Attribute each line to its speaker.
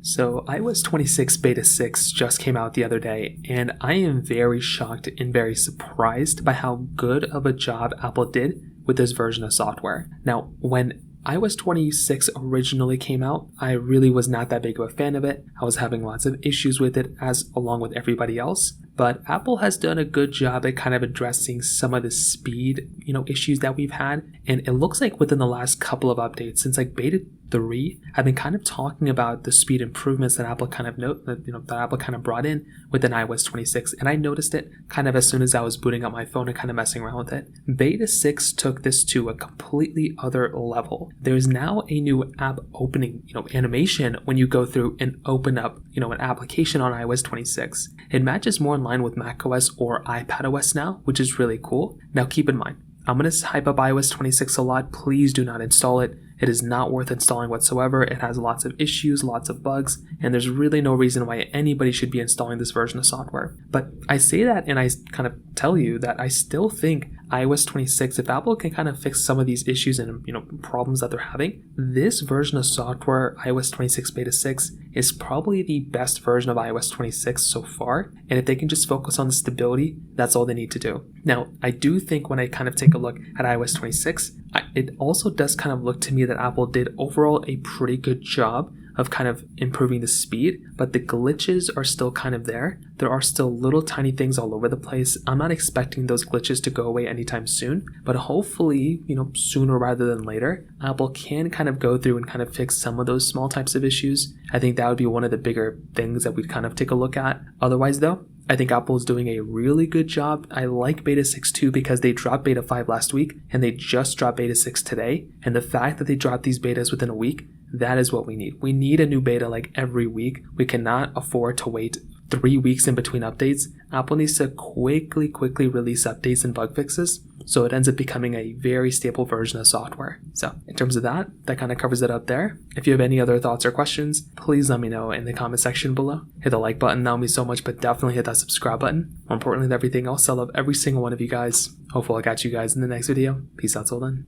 Speaker 1: So iOS 26 Beta 6 just came out the other day, and I am very shocked and very surprised by how good of a job Apple did with this version of software. Now, when iOS 26 originally came out, I really was not that big of a fan of it. I was having lots of issues with it, as along with everybody else. But Apple has done a good job at kind of addressing some of the speed, issues that we've had. And it looks like within the last couple of updates, since like Beta 3, I've been kind of talking about the speed improvements that Apple kind of that Apple kind of brought in within iOS 26, and I noticed it kind of as soon as I was booting up my phone and kind of messing around with it. Beta 6 took this to a completely other level. There's now a new app opening, animation when you go through and open up, an application on iOS 26. It matches more in line with macOS or iPadOS now, which is really cool. Now keep in mind, I'm going to hype up iOS 26 a lot. Please do not install it. It is not worth installing whatsoever. It has lots of issues, lots of bugs, and there's really no reason why anybody should be installing this version of software. But I say that and I kind of tell you that I still think iOS 26, if Apple can kind of fix some of these issues and problems that they're having, this version of software, iOS 26 Beta 6, is probably the best version of iOS 26 so far. And if they can just focus on the stability, that's all they need to do. Now, I do think when I kind of take a look at iOS 26, it also does kind of look to me that Apple did overall a pretty good job of kind of improving the speed, but the glitches are still kind of there. There are still little tiny things all over the place. I'm not expecting those glitches to go away anytime soon, but hopefully, sooner rather than later, Apple can kind of go through and kind of fix some of those small types of issues. I think that would be one of the bigger things that we'd kind of take a look at. Otherwise though, I think Apple is doing a really good job. I like Beta 6 too because they dropped Beta 5 last week and they just dropped Beta 6 today. And the fact that they dropped these betas within a week, that is what we need. We need a new beta like every week. We cannot afford to wait 3 weeks in between updates. Apple needs to quickly release updates and bug fixes so it ends up becoming a very stable version of software. So in terms of that kind of covers it up there. If you have any other thoughts or questions, please let me know in the comment section below. Hit the like button, that would mean so much, but definitely hit that subscribe button. More importantly than everything else, I love every single one of you guys. Hopefully I'll catch you guys in the next video. Peace out till then.